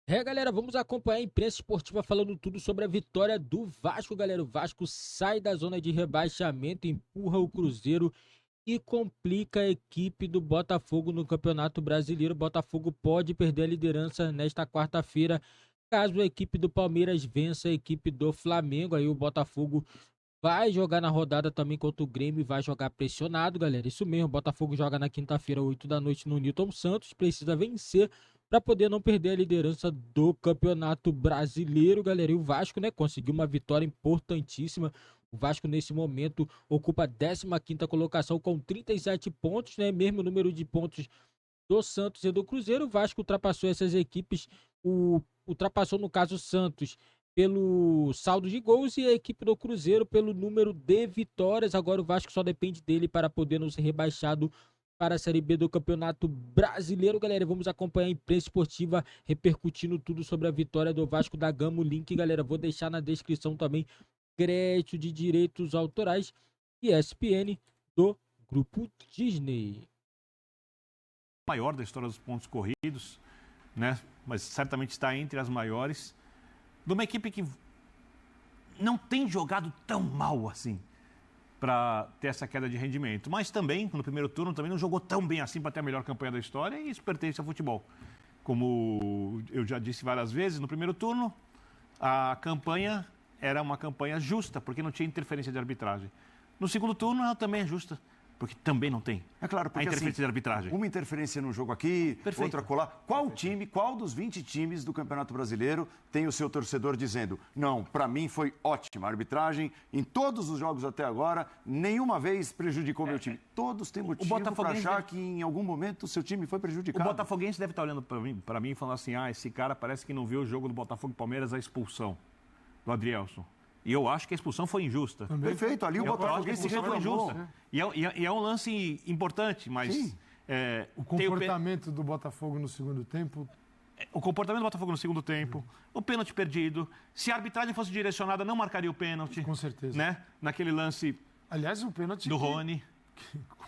Galera, vamos acompanhar a imprensa esportiva falando tudo sobre a vitória do Vasco, galera. O Vasco sai da zona de rebaixamento, empurra o Cruzeiro e complica a equipe do Botafogo no Campeonato Brasileiro. O Botafogo pode perder a liderança nesta quarta-feira, caso a equipe do Palmeiras vença a equipe do Flamengo. Aí o Botafogo vai jogar na rodada também contra o Grêmio e vai jogar pressionado, galera. Isso mesmo, o Botafogo joga na quinta-feira, 8 da noite, no Newton Santos. Precisa vencer para poder não perder a liderança do Campeonato Brasileiro, galera. E o Vasco, né, conseguiu uma vitória importantíssima. O Vasco, nesse momento, ocupa a 15ª colocação com 37 pontos, né? Mesmo número de pontos do Santos e do Cruzeiro. O Vasco ultrapassou essas equipes, ultrapassou, no caso, o Santos pelo saldo de gols e a equipe do Cruzeiro pelo número de vitórias. Agora o Vasco só depende dele para poder não ser rebaixado para a Série B do Campeonato Brasileiro. Galera, vamos acompanhar a imprensa esportiva repercutindo tudo sobre a vitória do Vasco da Gama. O link, galera, vou deixar na descrição também. Crédito de direitos autorais e ESPN do Grupo Disney. Maior da história dos pontos corridos, né? Mas certamente está entre as maiores, de uma equipe que não tem jogado tão mal assim para ter essa queda de rendimento, mas também, no primeiro turno, também não jogou tão bem assim para ter a melhor campanha da história, e isso pertence ao futebol. Como eu já disse várias vezes, no primeiro turno, a campanha era uma campanha justa, porque não tinha interferência de arbitragem. No segundo turno, ela também é justa, porque também não tem. É claro, porque a interferência assim, de arbitragem. Uma interferência num jogo aqui, Perfeito. outra colar. Qual dos 20 times do Campeonato Brasileiro tem o seu torcedor dizendo: não, para mim foi ótima a arbitragem, em todos os jogos até agora, nenhuma vez prejudicou meu time. Todos têm motivo para achar que em algum momento o seu time foi prejudicado. O botafoguense deve estar olhando para mim e falando assim: esse cara parece que não viu o jogo do Botafogo e Palmeiras, a expulsão do Adrielson. E eu acho que a expulsão foi injusta. Perfeito, ali o Botafoguense foi injusta. E é um lance importante, mas... o comportamento do Botafogo no segundo tempo... O comportamento do Botafogo no segundo tempo, o pênalti perdido. Se a arbitragem fosse direcionada, não marcaria o pênalti. Com certeza. Né? Naquele lance... Aliás, o pênalti... Do Rony.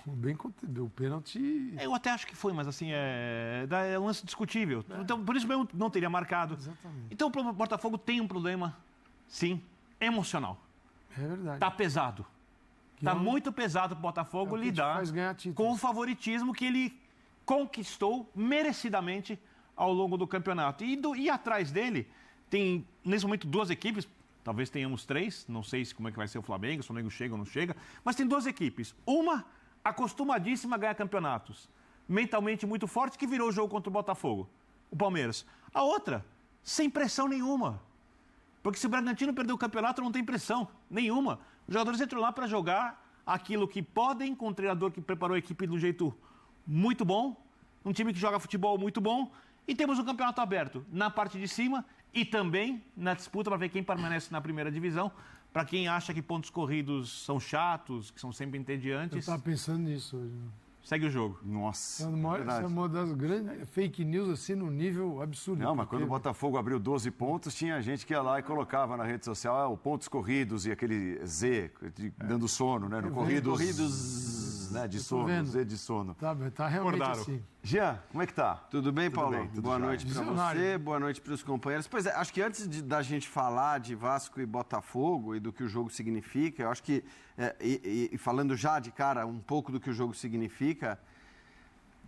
Bem o pênalti... Eu até acho que foi, mas assim, é um lance discutível. Então, por isso mesmo não teria marcado. Exatamente. Então, o Botafogo tem um problema, sim, emocional. É verdade. Tá pesado. Tá muito pesado pro Botafogo lidar com o favoritismo que ele conquistou merecidamente ao longo do campeonato. E atrás dele tem, nesse momento, duas equipes, talvez tenhamos três, não sei como é que vai ser o Flamengo, se o Flamengo chega ou não chega, mas tem duas equipes. Uma acostumadíssima a ganhar campeonatos, mentalmente muito forte, que virou o jogo contra o Botafogo, o Palmeiras. A outra, sem pressão nenhuma. Porque se o Bragantino perder o campeonato, não tem pressão nenhuma. Os jogadores entram lá para jogar aquilo que podem, com um treinador que preparou a equipe de um jeito muito bom, um time que joga futebol muito bom, e temos um campeonato aberto na parte de cima e também na disputa para ver quem permanece na primeira divisão. Para quem acha que pontos corridos são chatos, que são sempre entediantes... Eu estava pensando nisso hoje. Segue o jogo. Nossa, essa é uma das grandes fake news, assim, no nível absurdo. Não, mas quando o Botafogo abriu 12 pontos, tinha gente que ia lá e colocava na rede social o pontos corridos e aquele Z, dando sono, né? No corridos, né? De sono, Z de sono. Tá realmente assim. Jean, como é que tá? Tudo bem, Paulo? Tudo boa jóia. noite para você, boa noite para os companheiros. Pois é, acho que antes da gente falar de Vasco e Botafogo e do que o jogo significa, eu acho que, falando já de cara um pouco do que o jogo significa,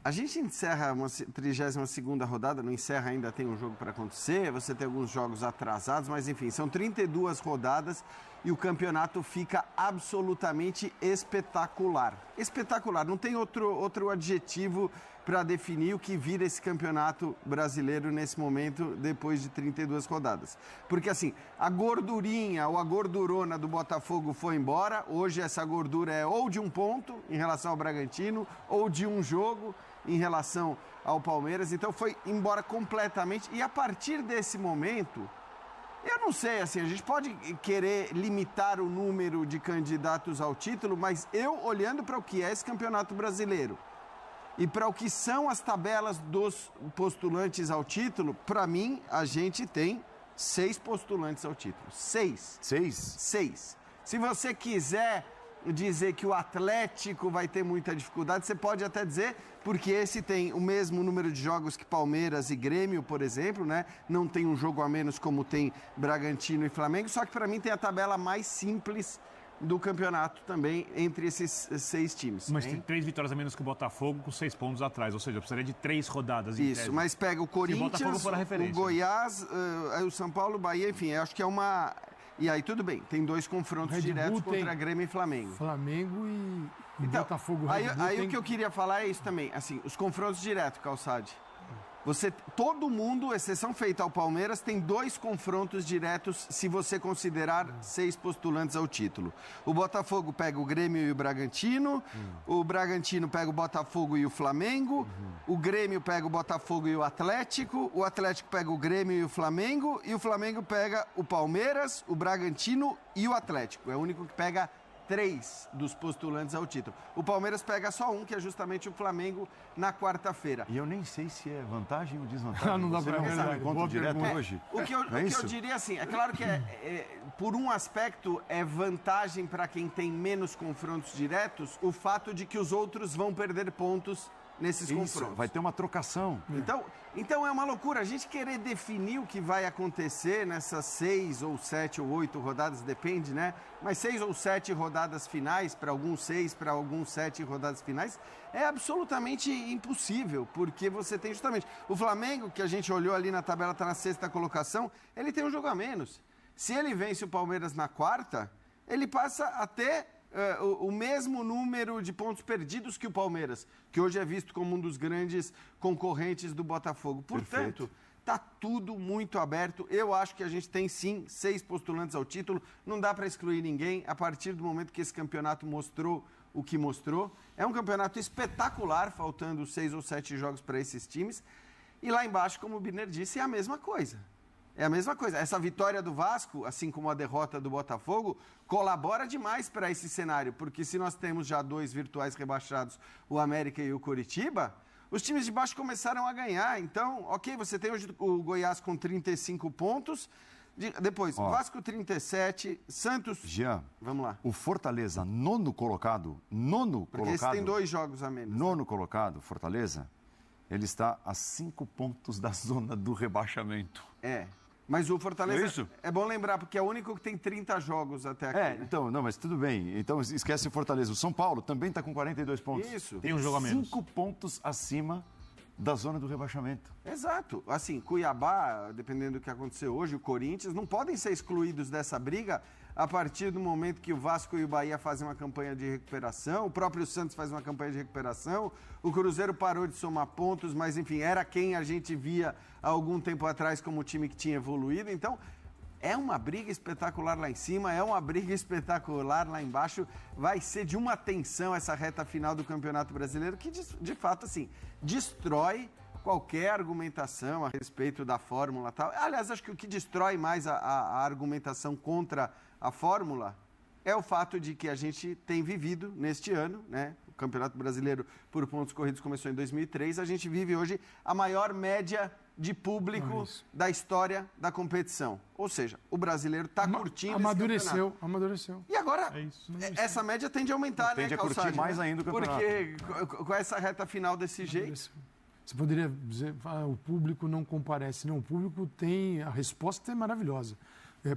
a gente encerra uma 32ª rodada, não encerra ainda, tem um jogo para acontecer, você tem alguns jogos atrasados, mas enfim, são 32 rodadas e o campeonato fica absolutamente espetacular. Espetacular, não tem outro adjetivo para definir o que vira esse campeonato brasileiro nesse momento, depois de 32 rodadas. Porque assim, a gordurinha ou a gordurona do Botafogo foi embora, hoje essa gordura é ou de um ponto em relação ao Bragantino, ou de um jogo em relação ao Palmeiras, então foi embora completamente, e a partir desse momento, eu não sei, assim, a gente pode querer limitar o número de candidatos ao título, mas eu, olhando para o que é esse campeonato brasileiro, e para o que são as tabelas dos postulantes ao título, para mim, a gente tem 6 postulantes ao título. 6. 6? 6. Se você quiser dizer que o Atlético vai ter muita dificuldade, você pode até dizer, porque esse tem o mesmo número de jogos que Palmeiras e Grêmio, por exemplo, né? Não tem um jogo a menos como tem Bragantino e Flamengo, só que para mim tem a tabela mais simples do campeonato também entre esses 6 times. Mas tem 3 vitórias a menos que o Botafogo com 6 pontos atrás, ou seja, precisaria de 3 rodadas. Isso, mas pega o Corinthians, o Goiás, o São Paulo, o Bahia, enfim, acho que é uma... E aí tudo bem, tem 2 confrontos diretos contra Grêmio e Flamengo. Flamengo e então, Botafogo. Aí o que eu queria falar é isso também, assim, os confrontos diretos, Calçade. Todo mundo, exceção feita ao Palmeiras, tem 2 confrontos diretos se você considerar 6 postulantes ao título. O Botafogo pega o Grêmio e o Bragantino, o Bragantino pega o Botafogo e o Flamengo, o Grêmio pega o Botafogo e o Atlético pega o Grêmio e o Flamengo pega o Palmeiras, o Bragantino e o Atlético. É o único que pega 3 dos postulantes ao título. O Palmeiras pega só um, que é justamente o Flamengo, na quarta-feira. E eu nem sei se é vantagem ou desvantagem. Não dá para ver um encontro direto hoje. O que eu diria assim, é claro que por um aspecto é vantagem para quem tem menos confrontos diretos o fato de que os outros vão perder pontos nesses confrontos. Vai ter uma trocação. Então é uma loucura. A gente querer definir o que vai acontecer nessas 6 ou 7 ou 8 rodadas, depende, né? Mas 6 ou 7 rodadas finais, para alguns 6, para alguns 7 rodadas finais, é absolutamente impossível, porque você tem justamente o Flamengo, que a gente olhou ali na tabela, está na 6ª colocação, ele tem um jogo a menos. Se ele vence o Palmeiras na 4ª, ele passa até o mesmo número de pontos perdidos que o Palmeiras, que hoje é visto como um dos grandes concorrentes do Botafogo. Portanto, está tudo muito aberto. Eu acho que a gente tem, sim, 6 postulantes ao título. Não dá para excluir ninguém a partir do momento que esse campeonato mostrou o que mostrou. É um campeonato espetacular, faltando 6 ou 7 jogos para esses times. E lá embaixo, como o Birner disse, é a mesma coisa. É a mesma coisa. Essa vitória do Vasco, assim como a derrota do Botafogo, colabora demais para esse cenário, porque se nós temos já 2 virtuais rebaixados, o América e o Coritiba, os times de baixo começaram a ganhar. Então, ok, você tem hoje o Goiás com 35 pontos, depois Vasco 37, Santos... Jean, vamos lá. O Fortaleza, nono colocado, porque esse tem 2 jogos a menos. Nono colocado, Fortaleza, ele está a 5 pontos da zona do rebaixamento. Mas o Fortaleza, é bom lembrar, porque é o único que tem 30 jogos até aqui. Né? Então, não, mas tudo bem. Então, esquece o Fortaleza. O São Paulo também está com 42 pontos. Isso. Tem um jogo a menos. 5 pontos acima da zona do rebaixamento. Exato. Assim, Cuiabá, dependendo do que aconteceu hoje, o Corinthians, não podem ser excluídos dessa briga a partir do momento que o Vasco e o Bahia fazem uma campanha de recuperação, o próprio Santos faz uma campanha de recuperação, o Cruzeiro parou de somar pontos, mas enfim, era quem a gente via há algum tempo atrás como o time que tinha evoluído. Então, é uma briga espetacular lá em cima, é uma briga espetacular lá embaixo. Vai ser de uma tensão essa reta final do Campeonato Brasileiro que, de fato, assim, destrói qualquer argumentação a respeito da fórmula e tal. Aliás, acho que o que destrói mais a argumentação contra a fórmula é o fato de que a gente tem vivido neste ano, né? O Campeonato Brasileiro por pontos corridos começou em 2003, a gente vive hoje a maior média de público da história da competição. Ou seja, o brasileiro está curtindo esse campeonato. Amadureceu. E agora, essa média tende a aumentar, tende a curtir mais ainda o campeonato. Porque com essa reta final desse jeito... Você poderia dizer, o público não comparece. Não, o público tem... A resposta é maravilhosa.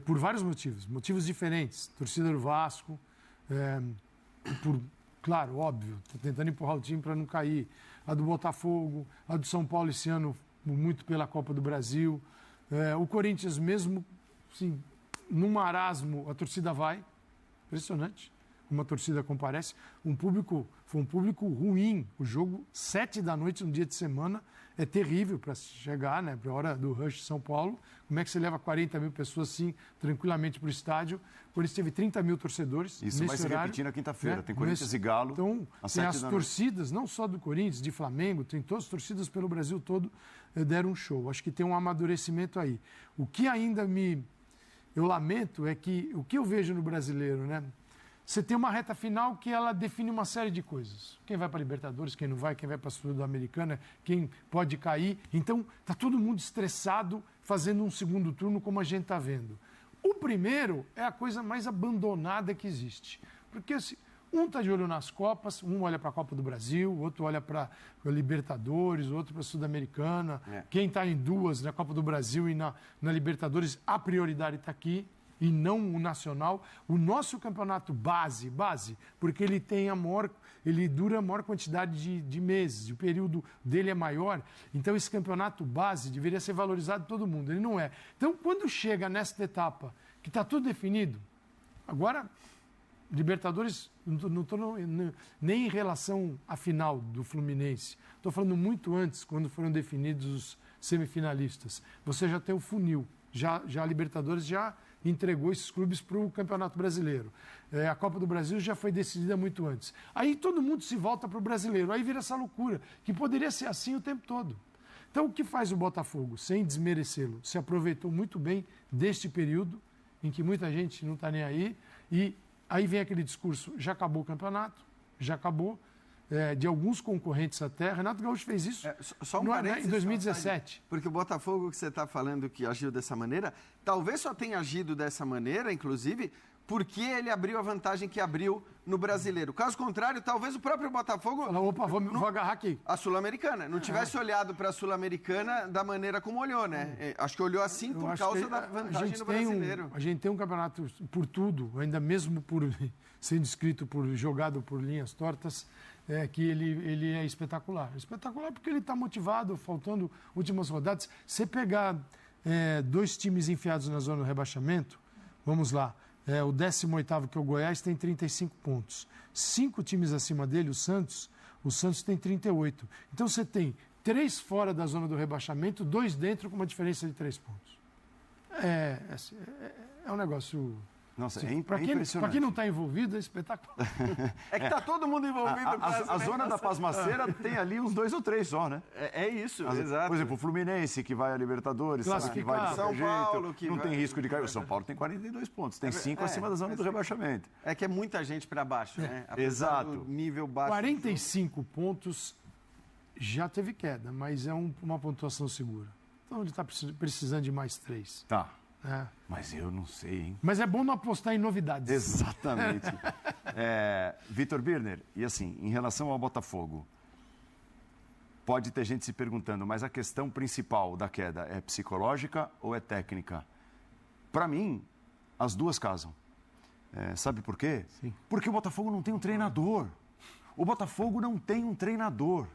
Por vários motivos. Motivos diferentes. Torcida do Vasco, claro, óbvio, tá tentando empurrar o time para não cair. A do Botafogo, a do São Paulo esse ano, muito pela Copa do Brasil. O Corinthians mesmo, assim, num marasmo, a torcida vai. Impressionante. Uma torcida comparece. Foi um público ruim. O jogo, 7 da noite, no dia de semana, é terrível para chegar, né? Para a hora do rush de São Paulo. Como é que você leva 40 mil pessoas, assim, tranquilamente para o estádio? O Corinthians teve 30 mil torcedores. Isso vai se repetir na quinta-feira. Né? Tem Corinthians e Galo. Então, tem as torcidas, não só do Corinthians, de Flamengo, tem todas as torcidas pelo Brasil todo, deram um show. Acho que tem um amadurecimento aí. O que ainda eu lamento é que o que eu vejo no brasileiro, né? Você tem uma reta final que ela define uma série de coisas. Quem vai para a Libertadores, quem não vai, quem vai para a Sul-Americana, quem pode cair. Então, está todo mundo estressado fazendo um segundo turno, como a gente está vendo. O primeiro é a coisa mais abandonada que existe. Porque Um está de olho nas Copas, um olha para a Copa do Brasil, outro olha para a Libertadores, outro para a Sul-Americana. Quem está em duas, na Copa do Brasil e na Libertadores, a prioridade está aqui e não o nacional. O nosso campeonato base, porque ele tem ele dura a maior quantidade de meses, o período dele é maior, então esse campeonato base deveria ser valorizado todo mundo, ele não é. Então, quando chega nesta etapa, que está tudo definido, agora, Libertadores, não estou nem em relação à final do Fluminense, estou falando muito antes, quando foram definidos os semifinalistas. Você já tem o funil, já a Libertadores já entregou esses clubes para o Campeonato Brasileiro. A Copa do Brasil já foi decidida muito antes. Aí todo mundo se volta para o brasileiro, aí vira essa loucura, que poderia ser assim o tempo todo. Então, o que faz o Botafogo, sem desmerecê-lo? Se aproveitou muito bem deste período, em que muita gente não está nem aí, e aí vem aquele discurso, já acabou o campeonato, já acabou, de alguns concorrentes até. Renato Gaúcho fez isso só um em 2017. Porque o Botafogo que você está falando que agiu dessa maneira, talvez só tenha agido dessa maneira, inclusive, porque ele abriu a vantagem que abriu no Brasileiro. Caso contrário, talvez o próprio Botafogo... Opa, vou agarrar aqui. A Sul-Americana. Não tivesse olhado para a Sul-Americana da maneira como olhou, né? Acho que olhou assim por causa da vantagem no Brasileiro. A gente tem um campeonato por tudo, ainda mesmo por sendo escrito, jogado por linhas tortas, que ele é espetacular. Espetacular porque ele está motivado, faltando últimas rodadas. Você pegar 2 times enfiados na zona do rebaixamento, vamos lá, o 18º, que é o Goiás, tem 35 pontos. 5 times acima dele, o Santos tem 38. Então você tem 3 fora da zona do rebaixamento, 2 dentro, com uma diferença de 3 pontos. É um negócio... Nossa, é impressionante. Para quem não está envolvido, é espetacular. É que está todo mundo envolvido. A zona da pasmaceira tem ali uns 2 ou 3 só, né? É isso, exato. Por exemplo, o Fluminense, que vai à Libertadores, sabe que vai de São Paulo, que não tem risco de cair. O São Paulo tem 42 pontos, tem 5 acima da zona do rebaixamento. É que é muita gente para baixo, né? Exato. Do nível baixo. 45 pontos já teve queda, mas é uma pontuação segura. Então ele está precisando de mais 3. Tá. Mas eu não sei, hein? Mas é bom não apostar em novidades. Exatamente. Vitor Birner, e assim, em relação ao Botafogo, pode ter gente se perguntando, mas a questão principal da queda é psicológica ou é técnica? Para mim, as duas casam. Sabe por quê? Sim. Porque o Botafogo não tem um treinador. O Botafogo não tem um treinador.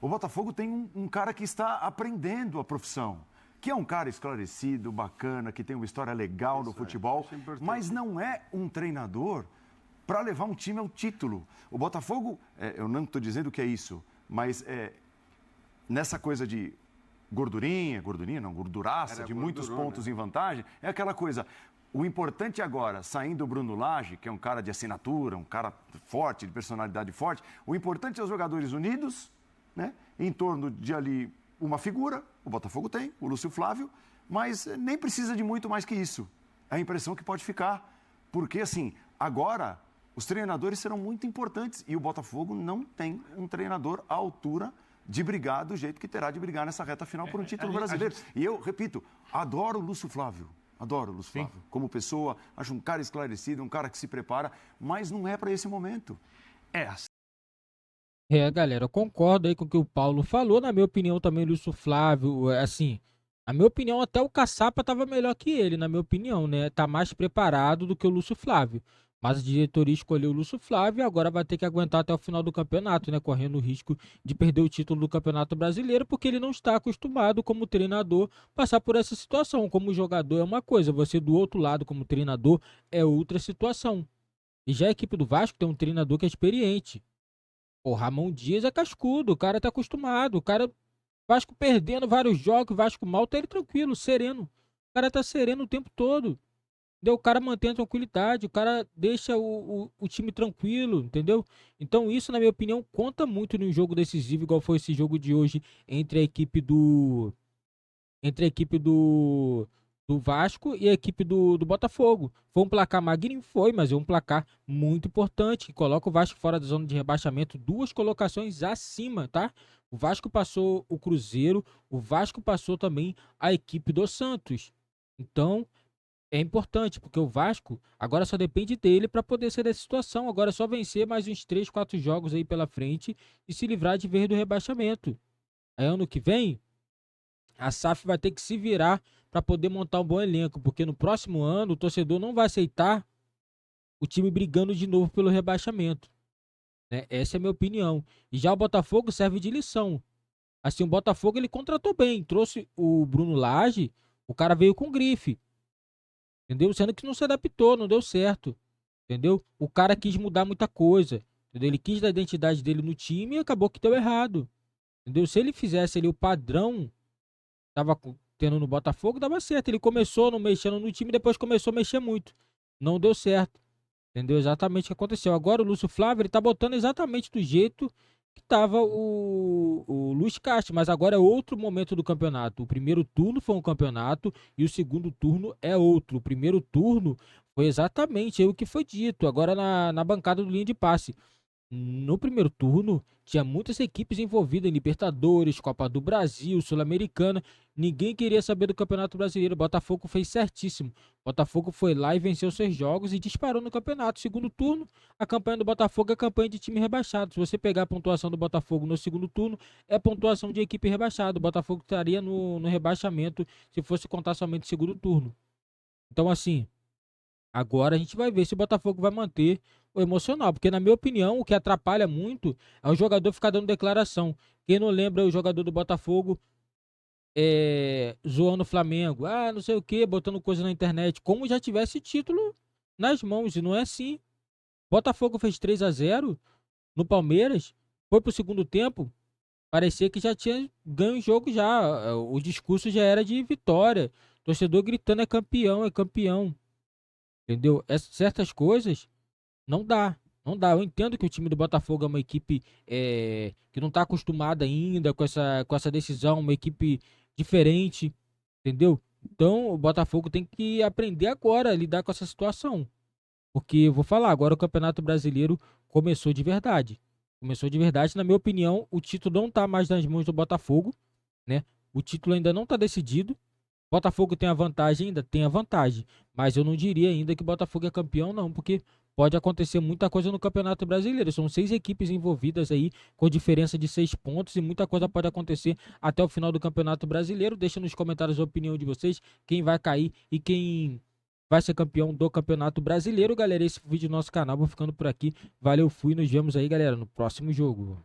O Botafogo tem um cara que está aprendendo a profissão, que é um cara esclarecido, bacana, que tem uma história legal no futebol, mas não é um treinador para levar um time ao título. O Botafogo, eu não estou dizendo que é isso, mas nessa coisa de gorduraça, de muitos pontos em vantagem, é aquela coisa, o importante agora, saindo o Bruno Lage, que é um cara de assinatura, um cara forte, de personalidade forte, o importante é os jogadores unidos, né, em torno de ali uma figura, o Botafogo tem, o Lúcio Flávio, mas nem precisa de muito mais que isso. É a impressão que pode ficar, porque assim, agora os treinadores serão muito importantes e o Botafogo não tem um treinador à altura de brigar do jeito que terá de brigar nessa reta final por um título brasileiro. E eu, repito, adoro o Lúcio Flávio. Adoro o Lúcio Flávio. Como pessoa, acho um cara esclarecido, um cara que se prepara, mas não é para esse momento. Galera, eu concordo aí com o que o Paulo falou. Na minha opinião também o Lúcio Flávio, assim, na minha opinião até o Caçapa tava melhor que ele, na minha opinião, né? Tá mais preparado do que o Lúcio Flávio. Mas a diretoria escolheu o Lúcio Flávio e agora vai ter que aguentar até o final do campeonato, né? Correndo o risco de perder o título do Campeonato Brasileiro, porque ele não está acostumado, como treinador, passar por essa situação. Como jogador é uma coisa, você do outro lado, como treinador, é outra situação. E já a equipe do Vasco tem um treinador que é experiente. O Ramon Dias é cascudo, o cara tá acostumado, o cara, Vasco perdendo vários jogos, Vasco mal, tá ele tranquilo, sereno. O cara tá sereno o tempo todo, entendeu? O cara mantém a tranquilidade, o cara deixa o time tranquilo, entendeu? Então isso, na minha opinião, conta muito num jogo decisivo, igual foi esse jogo de hoje entre a equipe do Vasco e a equipe do Botafogo. Foi um placar magrinho? Foi, mas é um placar muito importante, que coloca o Vasco fora da zona de rebaixamento, 2 colocações acima, tá? O Vasco passou o Cruzeiro, o Vasco passou também a equipe do Santos. Então, é importante, porque o Vasco agora só depende dele para poder sair dessa situação. Agora é só vencer mais uns 3, 4 jogos aí pela frente e se livrar de vez do rebaixamento. Aí ano que vem, a SAF vai ter que se virar para poder montar um bom elenco, porque no próximo ano o torcedor não vai aceitar o time brigando de novo pelo rebaixamento, né? Essa é a minha opinião. E já o Botafogo serve de lição. Assim, o Botafogo ele contratou bem, trouxe o Bruno Lage, o cara veio com grife, entendeu? Sendo que não se adaptou, não deu certo, entendeu? O cara quis mudar muita coisa, entendeu? Ele quis dar a identidade dele no time e acabou que deu errado, entendeu? Se ele fizesse ali o padrão tava tendo no Botafogo, dava certo. Ele começou não mexendo no time, depois começou a mexer muito. Não deu certo. Entendeu? Exatamente o que aconteceu. Agora o Lúcio Flávio, ele tá botando exatamente do jeito que tava o Luiz Castro, mas agora é outro momento do campeonato. O primeiro turno foi um campeonato e o segundo turno é outro. O primeiro turno foi exatamente o que foi dito agora na bancada do linha de passe. No primeiro turno, tinha muitas equipes envolvidas em Libertadores, Copa do Brasil, Sul-Americana. Ninguém queria saber do Campeonato Brasileiro. O Botafogo fez certíssimo. O Botafogo foi lá e venceu seus jogos e disparou no campeonato. Segundo turno, a campanha do Botafogo é a campanha de time rebaixado. Se você pegar a pontuação do Botafogo no segundo turno, é a pontuação de equipe rebaixada. O Botafogo estaria no rebaixamento se fosse contar somente o segundo turno. Então, assim, agora a gente vai ver se o Botafogo vai manter o emocional, porque na minha opinião o que atrapalha muito é o jogador ficar dando declaração. Quem não lembra o jogador do Botafogo zoando o Flamengo, não sei o que, botando coisa na internet, como já tivesse título nas mãos, e não é assim. Botafogo fez 3-0 no Palmeiras, foi pro segundo tempo, parecia que já tinha ganho o jogo já, o discurso já era de vitória, torcedor gritando é campeão, entendeu? Certas coisas não dá, não dá. Eu entendo que o time do Botafogo é uma equipe que não está acostumada ainda com essa decisão, uma equipe diferente, entendeu? Então o Botafogo tem que aprender agora a lidar com essa situação. Porque eu vou falar, agora o Campeonato Brasileiro começou de verdade. Começou de verdade, na minha opinião, o título não está mais nas mãos do Botafogo, né? O título ainda não está decidido. Botafogo tem a vantagem ainda? Tem a vantagem. Mas eu não diria ainda que o Botafogo é campeão, não, porque pode acontecer muita coisa no Campeonato Brasileiro. São 6 equipes envolvidas aí, com diferença de 6 pontos, e muita coisa pode acontecer até o final do Campeonato Brasileiro. Deixa nos comentários a opinião de vocês, quem vai cair e quem vai ser campeão do Campeonato Brasileiro. Galera, esse vídeo do nosso canal, vou ficando por aqui. Valeu, fui, nos vemos aí, galera, no próximo jogo.